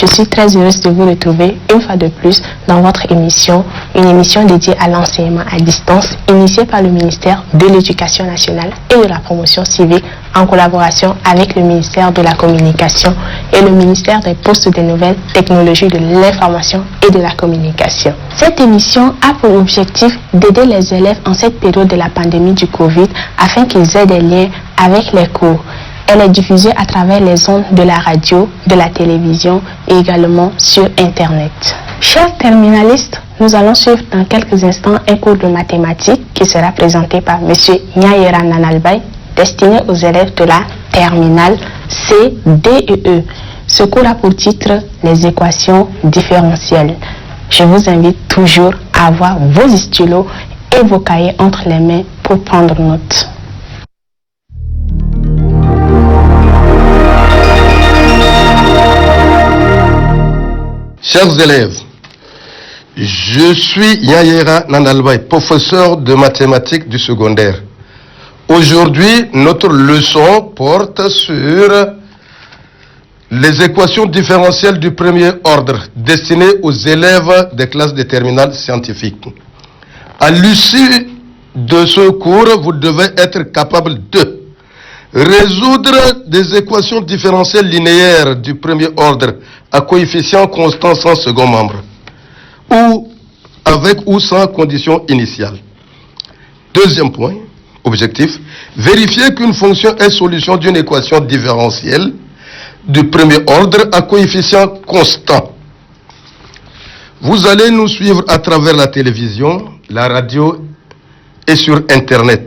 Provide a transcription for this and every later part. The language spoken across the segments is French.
Je suis très heureuse de vous retrouver une fois de plus dans votre émission, une émission dédiée à l'enseignement à distance, initiée par le ministère de l'Éducation nationale et de la promotion civique en collaboration avec le ministère de la Communication et le ministère des Postes, des Nouvelles Technologies, de l'Information et de la Communication. Cette émission a pour objectif d'aider les élèves en cette période de la pandémie du Covid afin qu'ils aient des liens avec les cours. Elle est diffusée à travers les ondes de la radio, de la télévision et également sur Internet. Chers terminalistes, nous allons suivre dans quelques instants un cours de mathématiques qui sera présenté par M. Nyayera Nanalbay, destiné aux élèves de la terminale C, D et E. Ce cours a pour titre les équations différentielles. Je vous invite toujours à avoir vos stylos et vos cahiers entre les mains pour prendre note. Chers élèves, je suis Nyayera Nanalbay, professeur de mathématiques du secondaire. Aujourd'hui, notre leçon porte sur les équations différentielles du premier ordre destinées aux élèves des classes de terminale scientifique. À l'issue de ce cours, vous devez être capable de résoudre des équations différentielles linéaires du premier ordre à coefficient constant sans second membre, ou avec ou sans condition initiale. Deuxième point, objectif, vérifier qu'une fonction est solution d'une équation différentielle du premier ordre à coefficient constant. Vous allez nous suivre à travers la télévision, la radio et sur Internet.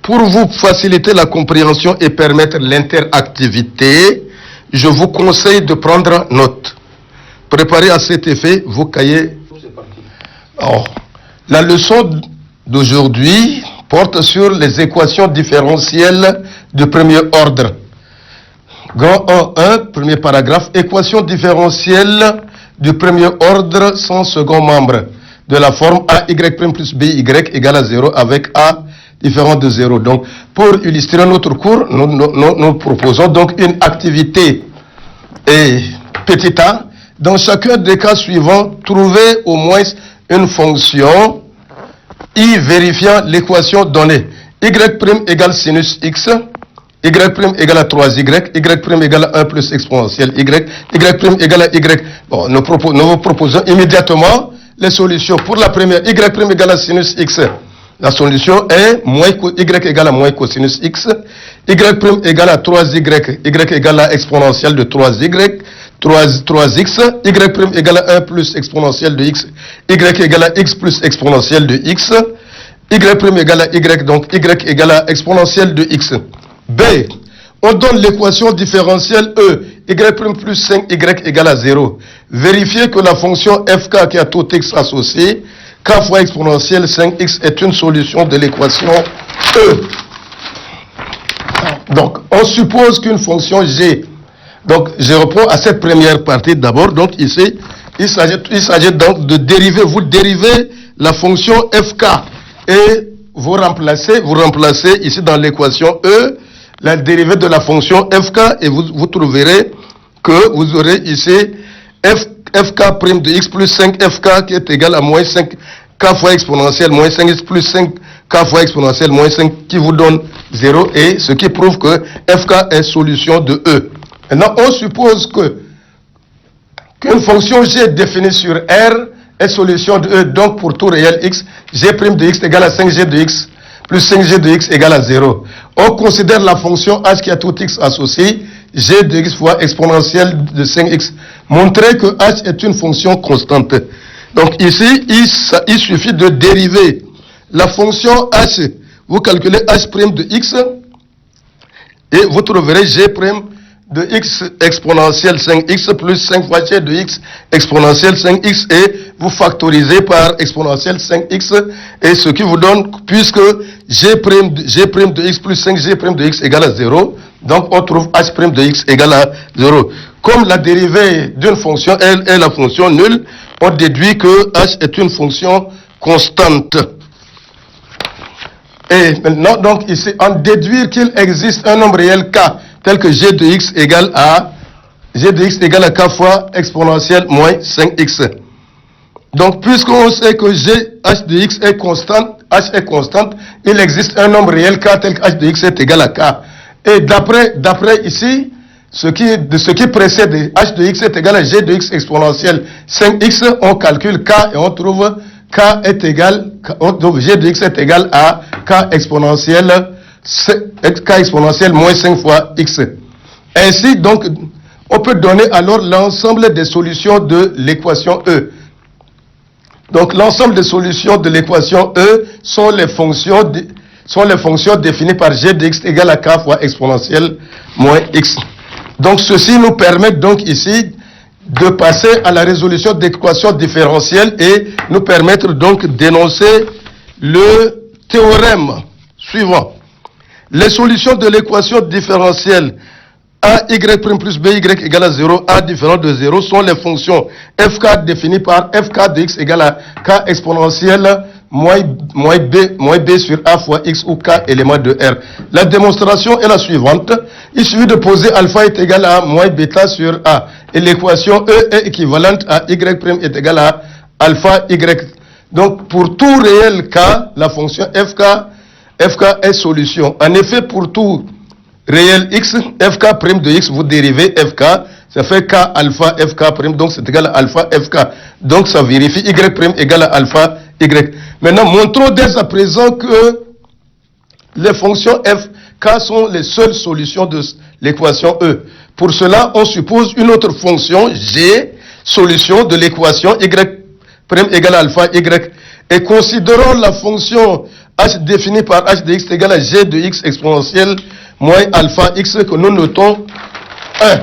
Pour vous faciliter la compréhension et permettre l'interactivité, je vous conseille de prendre note. Préparez à cet effet vos cahiers. Alors, la leçon d'aujourd'hui porte sur les équations différentielles du premier ordre. Grand 1, premier paragraphe, équation différentielle du premier ordre sans second membre, de la forme AY' plus BY égale à 0 avec A différent de 0. Donc, pour illustrer notre cours, nous proposons donc une activité et petit a. Dans chacun des cas suivants, trouvez au moins une fonction I vérifiant l'équation donnée. Y' égale sinus X, Y' égale à 3Y, Y' égale à 1 plus exponentielle Y, Y' égale à Y. Bon, nous vous proposons immédiatement les solutions. Pour la première, Y' égale à sinus X. La solution est Y égale à moins cosinus X, Y' égale à 3Y, Y égale à exponentielle de 3Y, 3X, Y' égale à 1 plus exponentielle de X, Y égale à X plus exponentielle de X, Y' égale à Y, donc Y égale à exponentielle de X. B, on donne l'équation différentielle E, Y' plus 5Y égale à 0. Vérifiez que la fonction FK qui a tout X associé, K fois exponentielle 5x est une solution de l'équation E. Donc, on suppose qu'une fonction G. Donc, je reprends à cette première partie d'abord. Donc, ici, il s'agit donc de dériver. Vous dérivez la fonction FK et vous remplacez ici dans l'équation E la dérivée de la fonction FK et vous trouverez que vous aurez ici FK' de x plus 5FK qui est égal à moins 5 K fois exponentielle moins 5x plus 5 K fois exponentielle moins 5 qui vous donne 0 et ce qui prouve que FK est solution de E. Maintenant, on suppose qu'une fonction G définie sur R est solution de E. Donc, pour tout réel x, G' de x égale à 5G de x plus 5G de x égale à 0. On considère la fonction h qui a tout x associé, G de x fois exponentielle de 5x. Montrer que h est une fonction constante. Donc ici, il suffit de dériver la fonction h. Vous calculez h' de x et vous trouverez G' de x exponentielle 5x plus 5 fois G de x exponentielle 5x et vous factorisez par exponentielle 5x et ce qui vous donne, puisque G' de x plus 5G' de x égale à 0, donc on trouve h' de x égale à 0. Comme la dérivée d'une fonction est la fonction nulle, on déduit que h est une fonction constante. Et maintenant, donc ici, on déduit qu'il existe un nombre réel k, tel que g de x égale à g de x égale à k fois exponentielle moins 5x. Donc, puisqu'on sait que h de x est constante, il existe un nombre réel k tel que h de x est égal à k. Et d'après ici, ce qui précède h de x est égal à g de x exponentielle 5x, on calcule k et on trouve donc g de x est égal à k exponentielle moins 5 fois x. Ainsi, donc, on peut donner alors l'ensemble des solutions de l'équation E. Donc, l'ensemble des solutions de l'équation E sont les fonctions définies par g de x égale à k fois exponentielle moins x. Donc, ceci nous permet donc ici de passer à la résolution d'équations différentielles et nous permettre donc d'énoncer le théorème suivant. Les solutions de l'équation différentielle a y' plus b y égale à 0, a différent de 0 sont les fonctions fk définies par fk de x égale à k exponentielle moins b sur a fois x où k élément de R. La démonstration est la suivante. Il suffit de poser alpha est égal à moins bêta sur a. Et l'équation E est équivalente à y' est égal à alpha y. Donc pour tout réel k, la fonction fk est solution. En effet, pour tout réel x, fk prime de x, vous dérivez fk, ça fait k alpha fk prime, donc c'est égal à alpha fk. Donc ça vérifie y prime égal à alpha y. Maintenant, montrons dès à présent que les fonctions fk sont les seules solutions de l'équation E. Pour cela, on suppose une autre fonction g, solution de l'équation y prime égale à alpha y. Et considérons la fonction h définie par h de x égale à g de x exponentielle moins alpha x que nous notons 1.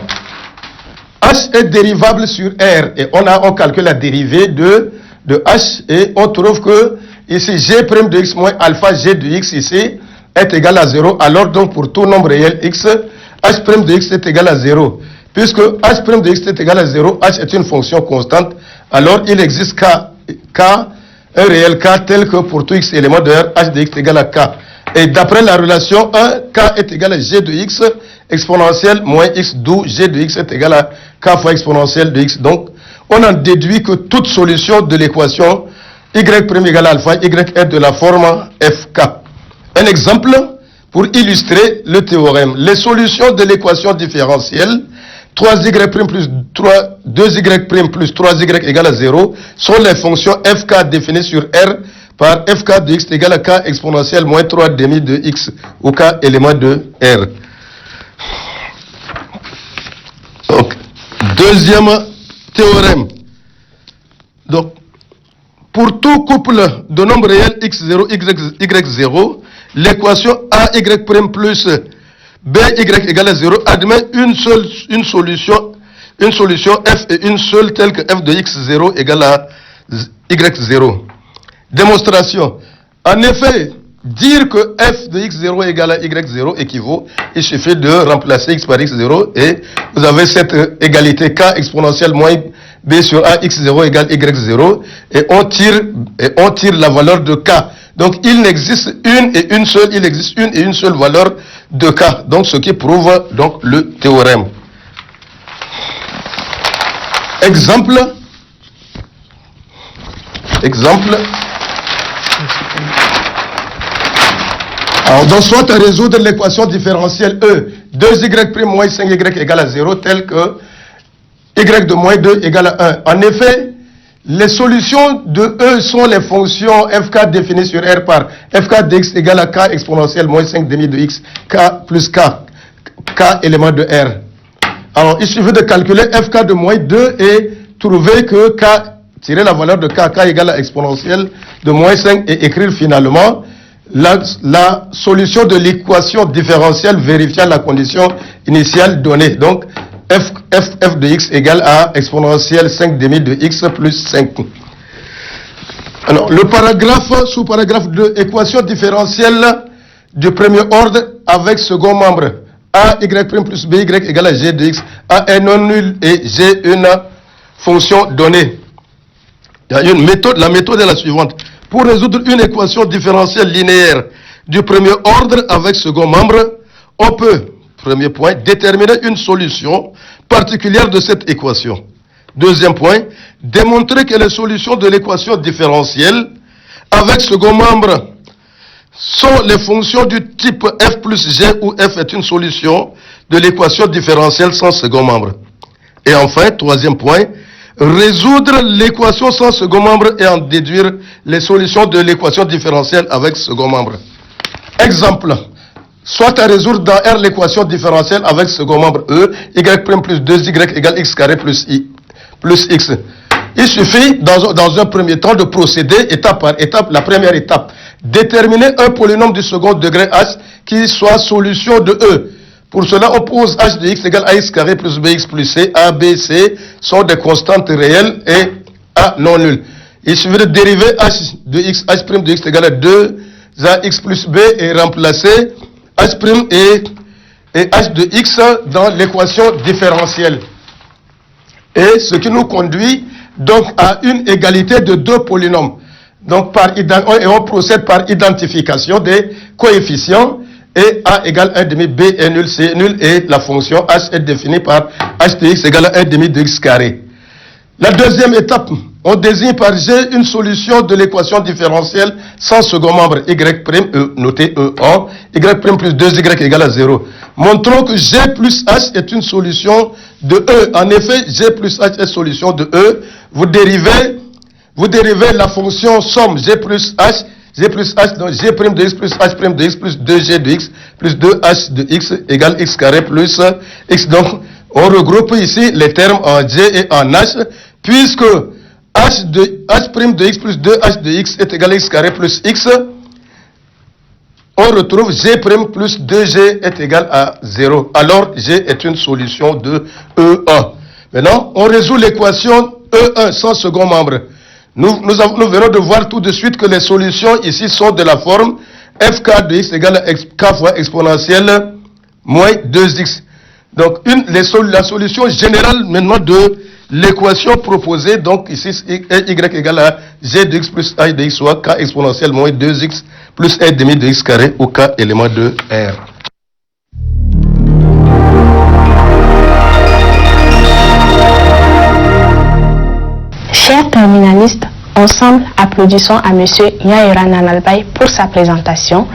H est dérivable sur R et on calcule la dérivée de h et on trouve que ici g' de x moins alpha g de x ici est égal à 0. Alors donc pour tout nombre réel x, h' de x est égal à 0. Puisque h' de x est égal à 0, h est une fonction constante, alors il existe un réel k tel que pour tout x élément de R, h de x est égal à k. Et d'après la relation 1, k est égal à g de x exponentielle moins x, d'où g de x est égal à k fois exponentielle de x. Donc, on en déduit que toute solution de l'équation y' égale à alpha y est de la forme fk. Un exemple pour illustrer le théorème. Les solutions de l'équation différentielle 2y' plus 3y égale à 0 sont les fonctions fk définies sur R par fk de x égale à k exponentielle moins 3 demi de x ou k élément de R. Donc, deuxième théorème. Donc, pour tout couple de nombres réels x0, y0, l'équation ay' plus by égale à 0 admet une solution f et une seule telle que f de x0 égale à y0. Démonstration. En effet, dire que f de x0 égale à y0 équivaut, il suffit de remplacer x par x0 et vous avez cette égalité k exponentielle moins b sur a x0 égale y0 et on tire la valeur de k. Donc il existe une et une seule valeur de k. Donc ce qui prouve donc le théorème. Exemple. Alors, donc, soit à résoudre l'équation différentielle E, 2y' moins 5y égale à 0, tel que y de moins 2 égale à 1. En effet, les solutions de E sont les fonctions fk définies sur R par fk de x égale à k exponentielle moins 5 demi de x, k plus k élément de R. Alors, il suffit de calculer fk de moins 2 et trouver que k, tirer la valeur de k égale à exponentielle de moins 5 et écrire finalement la solution de l'équation différentielle vérifiant la condition initiale donnée. Donc, f de x égale à exponentielle 5 demi de x plus 5. Alors, le sous-paragraphe 2, équation différentielle du premier ordre avec second membre. A, y' plus b, y égale à g de x. A est non nul et g une fonction donnée. Il y a une méthode, la méthode est la suivante. Pour résoudre une équation différentielle linéaire du premier ordre avec second membre, on peut Premier point, déterminer une solution particulière de cette équation. Deuxième point, démontrer que les solutions de l'équation différentielle avec second membre sont les fonctions du type f plus g où f est une solution de l'équation différentielle sans second membre. Et enfin, troisième point, résoudre l'équation sans second membre et en déduire les solutions de l'équation différentielle avec second membre. Exemple, soit à résoudre dans R l'équation différentielle avec second membre E, y' plus 2y égale x carré plus x. Il suffit, dans un premier temps, de procéder étape par étape. La première étape, déterminer un polynôme du second degré h qui soit solution de E. Pour cela, on pose h de x égale ax carré plus bx plus c. A, B, C sont des constantes réelles et A non nulles. Il suffit de dériver h de x, h' de x égale à 2ax plus b et remplacer h' et h de x dans l'équation différentielle. Et ce qui nous conduit donc à une égalité de deux polynômes. Donc on procède par identification des coefficients et A égale 1 demi, B est nul, C est nul et la fonction h est définie par h de x égale à 1 demi de x carré. La deuxième étape, on désigne par G une solution de l'équation différentielle sans second membre y', noté E1, y' plus 2y égale à 0. Montrons que G plus H est une solution de E. En effet, G plus H est solution de E. Vous dérivez la fonction somme G plus H, donc G' de x plus H' de x plus 2G de x plus 2H de x égale x carré plus x. Donc, on regroupe ici les termes en G et en H, puisque H' de x plus 2H de x est égal à x carré plus x. On retrouve G' plus 2G est égal à 0. Alors, G est une solution de E1. Maintenant, on résout l'équation E1 sans second membre. Nous venons de voir tout de suite que les solutions ici sont de la forme fk de x égale à k fois exponentielle moins 2x. Donc, la solution générale maintenant de l'équation proposée, donc ici, y égale à g de x plus h de x, soit k exponentielle moins 2x plus 1 demi de x carré ou k élément de R. Chers terminalistes, ensemble, applaudissons à M. Yaira Nanalbaye pour sa présentation.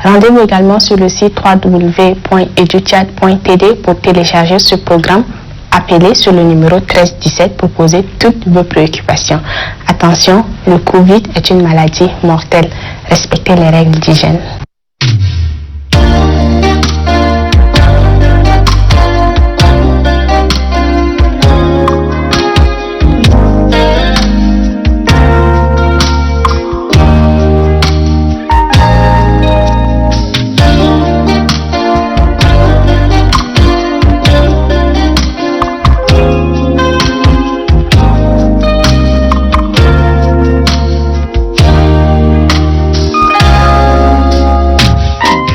Rendez-vous également sur le site www.educhat.td pour télécharger ce programme. Appelez sur le numéro 1317 pour poser toutes vos préoccupations. Attention, le Covid est une maladie mortelle. Respectez les règles d'hygiène.